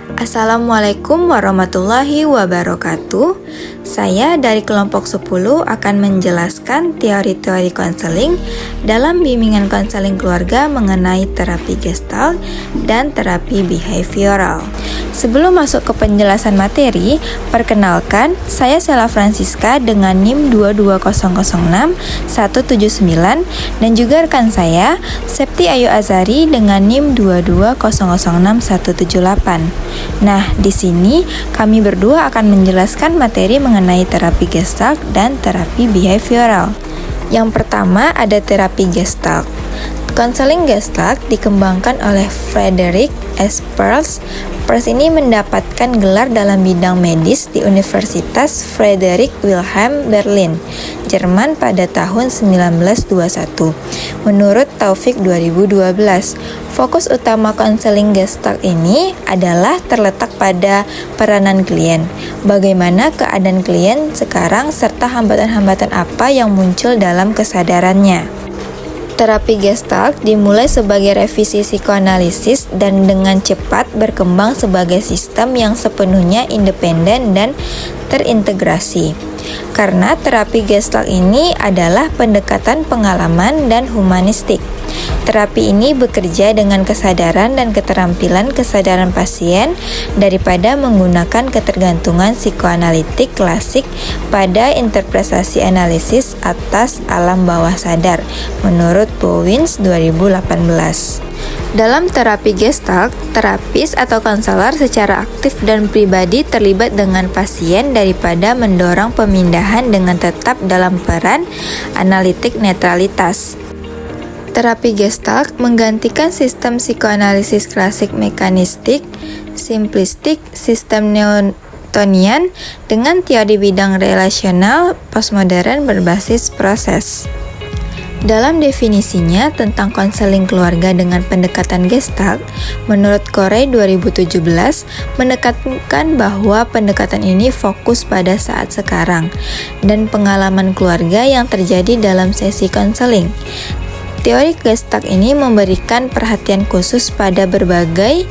Assalamualaikum warahmatullahi wabarakatuh. Saya dari kelompok 10 akan menjelaskan teori-teori konseling dalam bimbingan konseling keluarga mengenai terapi Gestalt dan terapi behavioral. Sebelum masuk ke penjelasan materi, perkenalkan, saya Sela Francisca dengan NIM 22006-179 dan juga rekan saya, Septi Ayu Azari dengan NIM 22006-178. Nah, di sini kami berdua akan menjelaskan materi mengenai terapi Gestalt dan terapi behavioral. Yang pertama ada terapi Gestalt. Konseling Gestalt dikembangkan oleh Frederick S. Perls. Perls ini mendapatkan gelar dalam bidang medis di Universitas Friedrich Wilhelm Berlin, Jerman pada tahun 1921. Menurut Taufik 2012, fokus utama konseling Gestalt ini adalah terletak pada peranan klien. Bagaimana keadaan klien sekarang serta hambatan-hambatan apa yang muncul dalam kesadarannya. Terapi Gestalt dimulai sebagai revisi psikoanalisis dan dengan cepat berkembang sebagai sistem yang sepenuhnya independen dan terintegrasi. Karena terapi Gestalt ini adalah pendekatan pengalaman dan humanistik. Terapi ini bekerja dengan kesadaran dan keterampilan kesadaran pasien daripada menggunakan ketergantungan psikoanalitik klasik pada interpretasi analisis atas alam bawah sadar, menurut Bowens 2018. Dalam terapi Gestalt, terapis atau konselor secara aktif dan pribadi terlibat dengan pasien daripada mendorong pemindahan dengan tetap dalam peran analitik netralitas. Terapi Gestalt menggantikan sistem psikoanalisis klasik mekanistik, simplistik, sistem Newtonian dengan teori bidang relasional postmodern berbasis proses. Dalam definisinya tentang konseling keluarga dengan pendekatan Gestalt, menurut Corey 2017, menekankan bahwa pendekatan ini fokus pada saat sekarang dan pengalaman keluarga yang terjadi dalam sesi konseling. Teori Gestalt ini memberikan perhatian khusus pada berbagai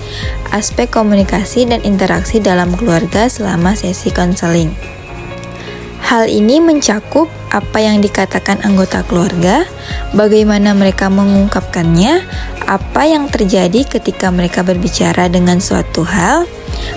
aspek komunikasi dan interaksi dalam keluarga selama sesi konseling. Hal ini mencakup apa yang dikatakan anggota keluarga, bagaimana mereka mengungkapkannya, apa yang terjadi ketika mereka berbicara dengan suatu hal,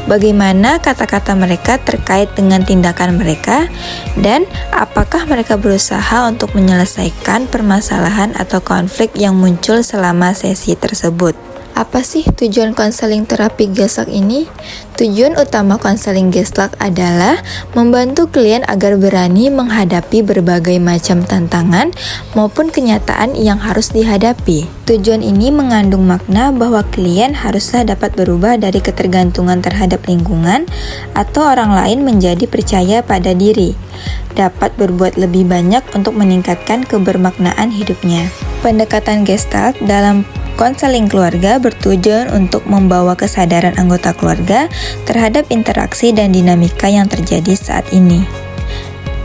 bagaimana kata-kata mereka terkait dengan tindakan mereka, dan apakah mereka berusaha untuk menyelesaikan permasalahan atau konflik yang muncul selama sesi tersebut. Apa sih tujuan konseling terapi Gestalt ini? Tujuan utama konseling Gestalt adalah membantu klien agar berani menghadapi berbagai macam tantangan maupun kenyataan yang harus dihadapi. Tujuan ini mengandung makna bahwa klien haruslah dapat berubah dari ketergantungan terhadap lingkungan atau orang lain menjadi percaya pada diri, dapat berbuat lebih banyak untuk meningkatkan kebermaknaan hidupnya. Pendekatan Gestalt dalam konseling keluarga bertujuan untuk membawa kesadaran anggota keluarga terhadap interaksi dan dinamika yang terjadi saat ini.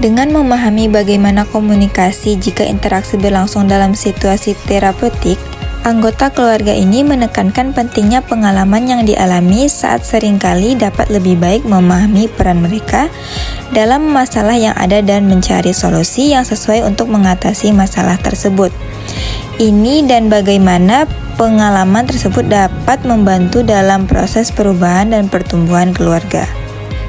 Dengan memahami bagaimana komunikasi jika interaksi berlangsung dalam situasi terapeutik, anggota keluarga ini menekankan pentingnya pengalaman yang dialami saat seringkali dapat lebih baik memahami peran mereka dalam masalah yang ada dan mencari solusi yang sesuai untuk mengatasi masalah tersebut. Ini dan bagaimana pengalaman tersebut dapat membantu dalam proses perubahan dan pertumbuhan keluarga.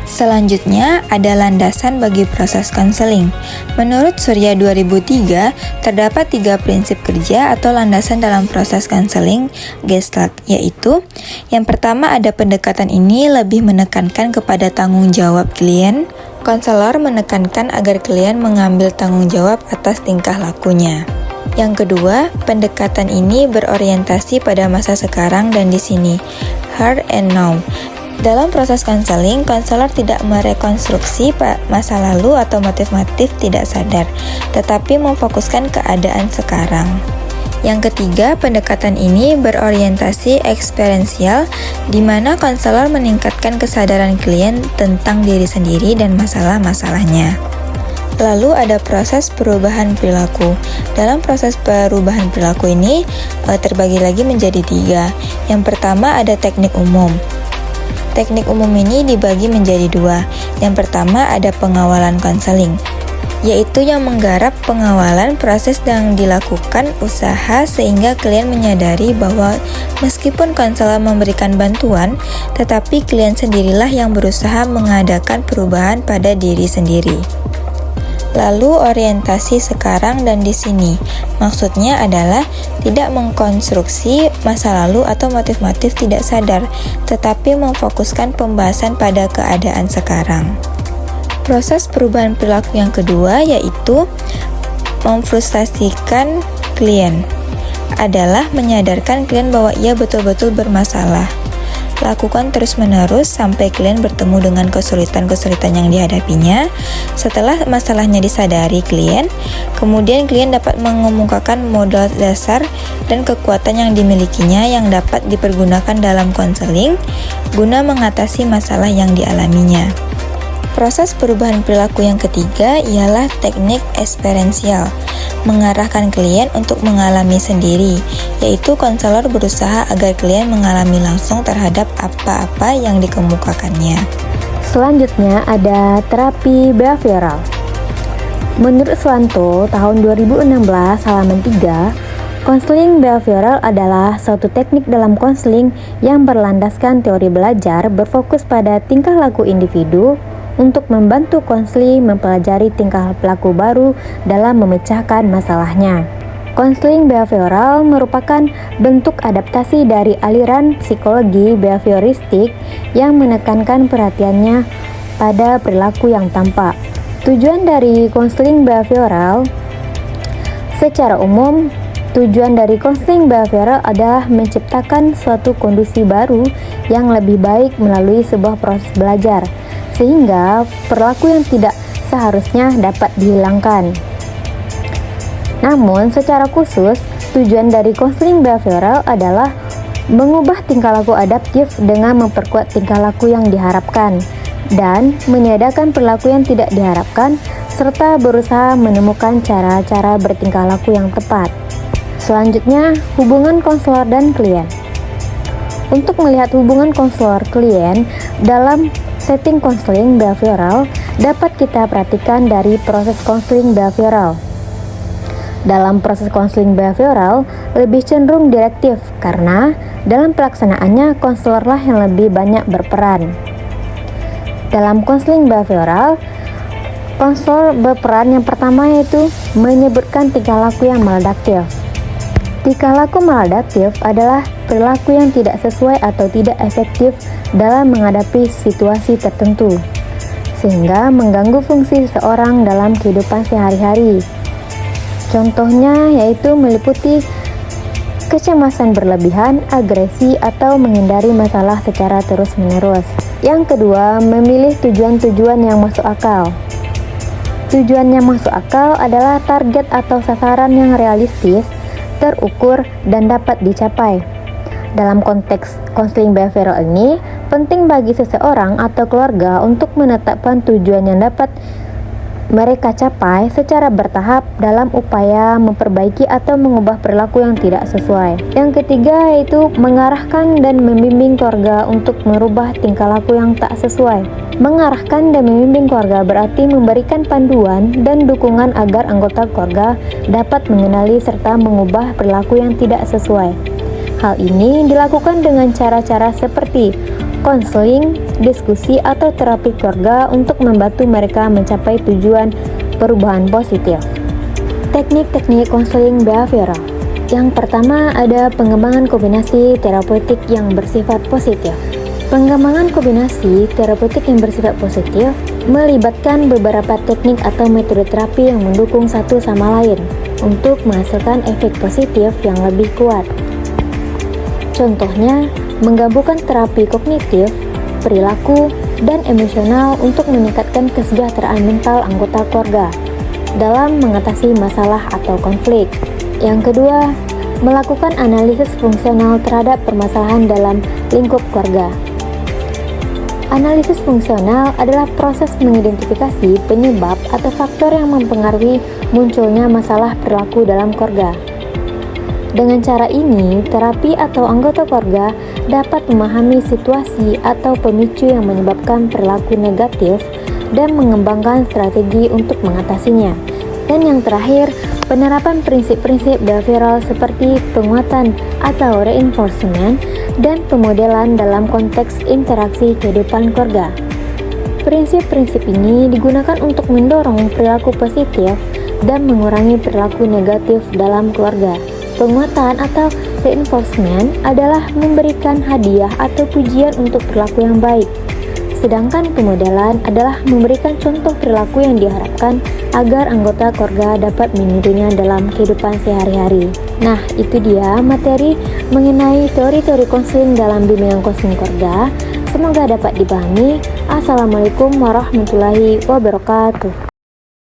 Selanjutnya, ada landasan bagi proses konseling. Menurut Surya 2003, terdapat 3 prinsip kerja atau landasan dalam proses konseling Gestalt, yaitu yang pertama ada pendekatan ini lebih menekankan kepada tanggung jawab klien. Konselor menekankan agar klien mengambil tanggung jawab atas tingkah lakunya. Yang kedua, pendekatan ini berorientasi pada masa sekarang dan di sini, here and now. Dalam proses konseling, konselor tidak merekonstruksi masa lalu atau motif-motif tidak sadar, tetapi memfokuskan keadaan sekarang. Yang ketiga, pendekatan ini berorientasi eksperiensial, di mana konselor meningkatkan kesadaran klien tentang diri sendiri dan masalah-masalahnya. Lalu ada proses perubahan perilaku. Dalam proses perubahan perilaku ini terbagi lagi menjadi 3. Yang pertama ada teknik umum. teknik umum ini dibagi menjadi dua. Yang pertama ada pengawalan konseling, yaitu yang menggarap pengawalan proses yang dilakukan usaha sehingga klien menyadari bahwa meskipun konselor memberikan bantuan, tetapi klien sendirilah yang berusaha mengadakan perubahan pada diri sendiri. Lalu orientasi sekarang dan di sini, maksudnya adalah tidak mengkonstruksi masa lalu atau motif-motif tidak sadar, tetapi memfokuskan pembahasan pada keadaan sekarang. Proses perubahan perilaku yang kedua yaitu memfrustasikan klien, adalah menyadarkan klien bahwa ia betul-betul bermasalah. Lakukan terus-menerus sampai klien bertemu dengan kesulitan-kesulitan yang dihadapinya. Setelah masalahnya disadari klien, kemudian klien dapat mengemukakan modal dasar dan kekuatan yang dimilikinya yang dapat dipergunakan dalam konseling guna mengatasi masalah yang dialaminya. Proses perubahan perilaku yang ketiga ialah teknik eksperiensial, mengarahkan klien untuk mengalami sendiri, yaitu konselor berusaha agar klien mengalami langsung terhadap apa-apa yang dikemukakannya. Selanjutnya ada terapi behavioral. Menurut Swanto, tahun 2016 halaman 3, konseling behavioral adalah suatu teknik dalam konseling yang berlandaskan teori belajar berfokus pada tingkah laku individu untuk membantu konseling mempelajari tingkah laku baru dalam memecahkan masalahnya. Konseling behavioral merupakan bentuk adaptasi dari aliran psikologi behavioristik yang menekankan perhatiannya pada perilaku yang tampak. Tujuan dari konseling behavioral secara umum, tujuan dari konseling behavioral adalah menciptakan suatu kondisi baru yang lebih baik melalui sebuah proses belajar, sehingga perilaku yang tidak seharusnya dapat dihilangkan. Namun, secara khusus, tujuan dari konseling behavioral adalah mengubah tingkah laku adaptif dengan memperkuat tingkah laku yang diharapkan dan meniadakan perilaku yang tidak diharapkan serta berusaha menemukan cara-cara bertingkah laku yang tepat. Selanjutnya, hubungan konselor dan klien. Untuk melihat hubungan konselor klien dalam setting konseling behavioral dapat kita perhatikan dari proses konseling behavioral. Dalam proses konseling behavioral lebih cenderung direktif karena dalam pelaksanaannya konselorlah yang lebih banyak berperan. Dalam konseling behavioral, konselor berperan yang pertama yaitu menyebutkan tingkah laku yang maladaptif. Tingkah laku maladaptif adalah perilaku yang tidak sesuai atau tidak efektif dalam menghadapi situasi tertentu, sehingga mengganggu fungsi seseorang dalam kehidupan sehari-hari. Contohnya yaitu meliputi kecemasan berlebihan, agresi, atau menghindari masalah secara terus-menerus. Yang kedua, memilih tujuan-tujuan yang masuk akal. Tujuan yang masuk akal adalah target atau sasaran yang realistis, terukur, dan dapat dicapai. Dalam konteks konseling behavioral ini, penting bagi seseorang atau keluarga untuk menetapkan tujuan yang dapat mereka capai secara bertahap dalam upaya memperbaiki atau mengubah perilaku yang tidak sesuai. Yang ketiga yaitu mengarahkan dan membimbing keluarga untuk merubah tingkah laku yang tak sesuai. Mengarahkan dan membimbing keluarga berarti memberikan panduan dan dukungan agar anggota keluarga dapat mengenali serta mengubah perilaku yang tidak sesuai. Hal ini dilakukan dengan cara-cara seperti konseling, diskusi, atau terapi keluarga untuk membantu mereka mencapai tujuan perubahan positif. Teknik-teknik konseling behavioral. Yang pertama ada pengembangan kombinasi terapeutik yang bersifat positif. Pengembangan kombinasi terapeutik yang bersifat positif melibatkan beberapa teknik atau metode terapi yang mendukung satu sama lain untuk menghasilkan efek positif yang lebih kuat. Contohnya, menggabungkan terapi kognitif, perilaku, dan emosional untuk meningkatkan kesejahteraan mental anggota keluarga dalam mengatasi masalah atau konflik. Yang kedua, melakukan analisis fungsional terhadap permasalahan dalam lingkup keluarga. Analisis fungsional adalah proses mengidentifikasi penyebab atau faktor yang mempengaruhi munculnya masalah perilaku dalam keluarga. Dengan cara ini, terapi atau anggota keluarga dapat memahami situasi atau pemicu yang menyebabkan perilaku negatif dan mengembangkan strategi untuk mengatasinya. Dan yang terakhir, penerapan prinsip-prinsip behavioral seperti penguatan atau reinforcement dan pemodelan dalam konteks interaksi kehidupan keluarga. Prinsip-prinsip ini digunakan untuk mendorong perilaku positif dan mengurangi perilaku negatif dalam keluarga. Penguatan atau reinforcement adalah memberikan hadiah atau pujian untuk perilaku yang baik. Sedangkan pemodelan adalah memberikan contoh perilaku yang diharapkan agar anggota keluarga dapat menirunya dalam kehidupan sehari-hari. Nah, itu dia materi mengenai teori-teori konseling dalam bimbingan konseling keluarga. Semoga dapat dipahami. Assalamualaikum warahmatullahi wabarakatuh.